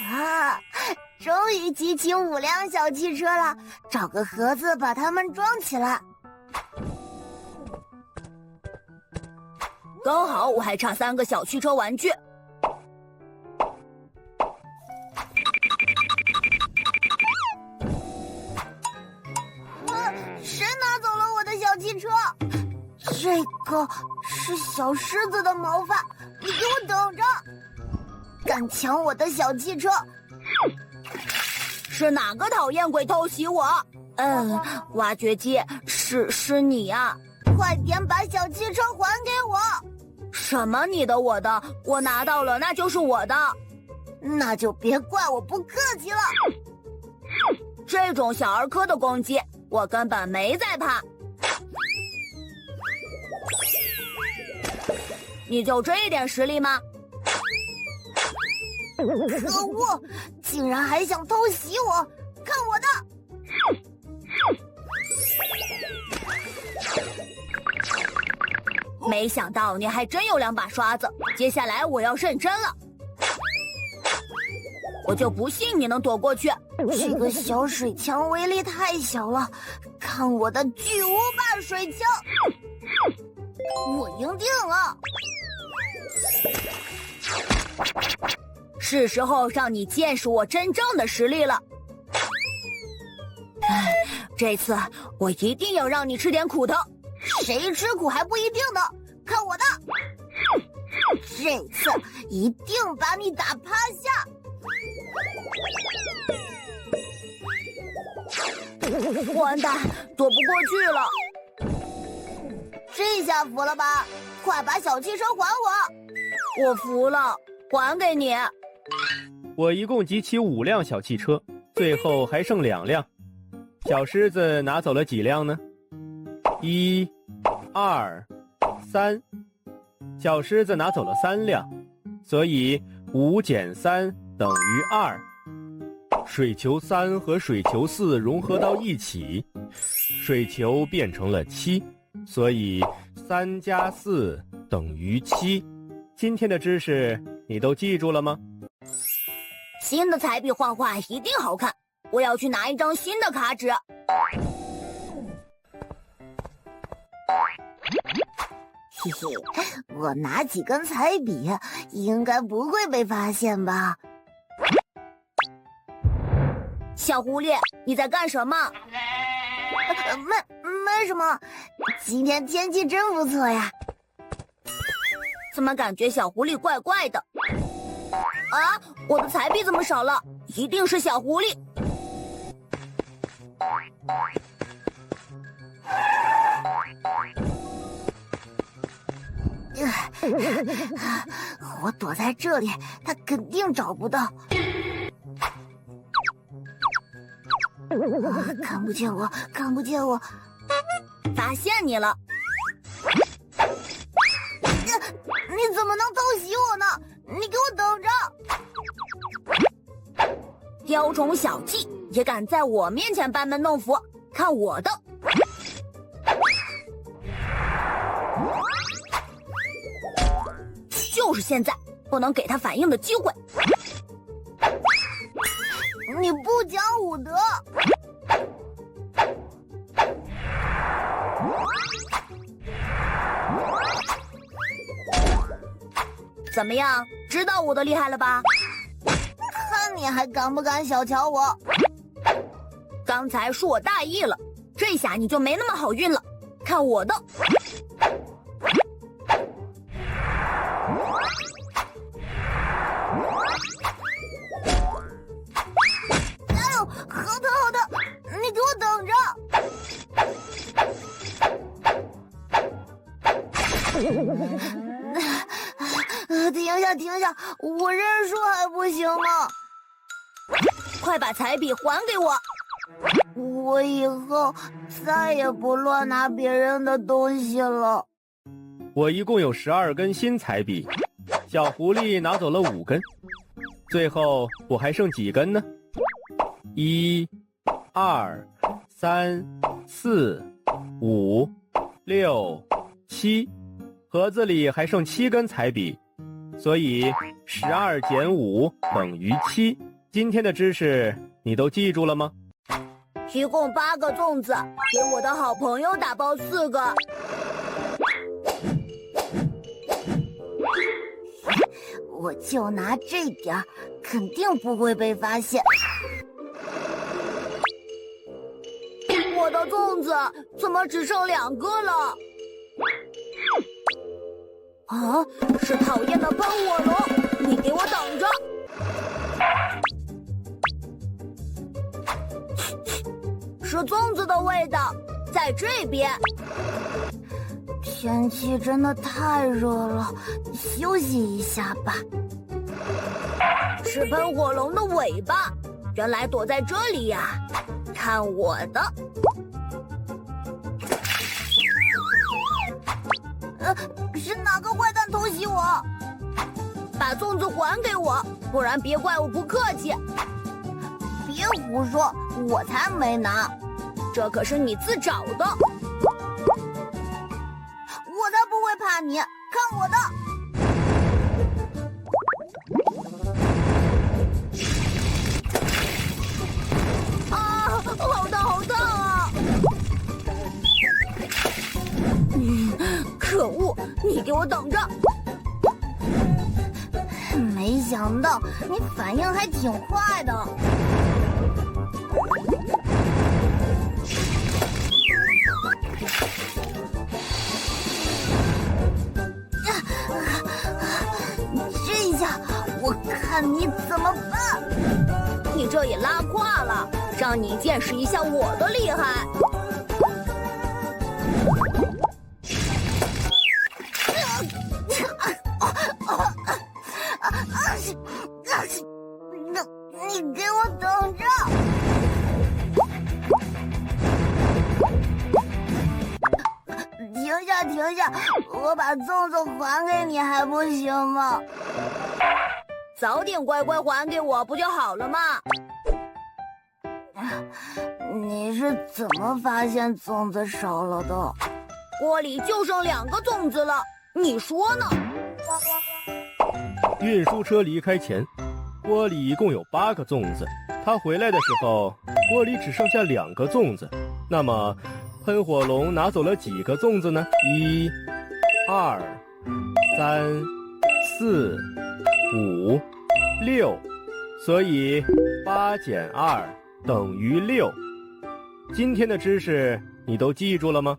啊，终于集齐5辆小汽车了，找个盒子把它们装起来。刚好我还差3个小汽车玩具。谁拿走了我的小汽车？这个是小狮子的毛发，你给我等着！敢抢我的小汽车！是哪个讨厌鬼偷袭我？挖掘机，是你呀！快点把小汽车还给我！什么你的我的，我拿到了，那就是我的。那就别怪我不客气了。这种小儿科的攻击，我根本没在怕。你就这点实力吗？可恶，竟然还想偷袭我！看我的！没想到你还真有2把刷子，接下来我要认真了。我就不信你能躲过去。这个小水枪威力太小了，看我的巨无霸水枪！我赢定了！是时候让你见识我真正的实力了。这次我一定要让你吃点苦头。谁吃苦还不一定呢，看我的！这次一定把你打趴下！完蛋，躲不过去了。这下服了吧？快把小汽车还我！我服了，还给你。我一共集齐5辆小汽车，最后还剩2辆。小狮子拿走了几辆呢？1、2、3。小狮子拿走了3辆，所以5减3等于2。水球3和水球4融合到一起，水球变成了7，所以3加4等于7。今天的知识你都记住了吗？新的彩笔画画一定好看，我要去拿一张新的卡纸。嘿嘿，我拿几根彩笔，应该不会被发现吧？小狐狸，你在干什么？没什么，今天天气真不错呀。怎么感觉小狐狸怪怪的？啊，我的彩笔怎么少了？一定是小狐狸。我躲在这里，他肯定找不到。看不见我，看不见我！发现你了！你怎么能偷袭我呢？你给我等着！雕虫小技也敢在我面前班门弄斧，看我的！就是现在，不能给他反应的机会。你不讲武德！怎么样，知道我的厉害了吧？看你还敢不敢小瞧我！刚才恕我大意了，这下你就没那么好运了，看我的！哎呦，好疼好疼！你给我等着！停下停下，我认输还不行吗？快把彩笔还给我！我以后再也不乱拿别人的东西了。我一共有12根新彩笔，小狐狸拿走了5根，最后我还剩几根呢？1、2、3、4、5、6、7，盒子里还剩7根彩笔，所以12减5等于7。今天的知识你都记住了吗？一共8个粽子，给我的好朋友打包4个。我就拿这点儿，肯定不会被发现。我的粽子怎么只剩2个了？啊，是讨厌的喷火龙！你给我等着！是粽子的味道，在这边。天气真的太热了，休息一下吧。是喷火龙的尾巴，原来躲在这里呀！看我的！是哪个坏蛋偷袭我？把粽子还给我，不然别怪我不客气。别胡说，我才没拿，这可是你自找的。我才不会怕你，看我的！啊，好烫好烫啊！可恶，你给我等着！没想到你反应还挺快的。这一下，我看你怎么办！你这也拉胯了，让你见识一下我的厉害！你给我等着！停下，停下！我把粽子还给你还不行吗？早点乖乖还给我不就好了吗？你是怎么发现粽子少了的？锅里就剩2个粽子了，你说呢？运输车离开前，锅里一共有8个粽子。他回来的时候，锅里只剩下2个粽子。那么，喷火龙拿走了几个粽子呢？1、2、3、4、5、6，所以8减2等于6。今天的知识你都记住了吗？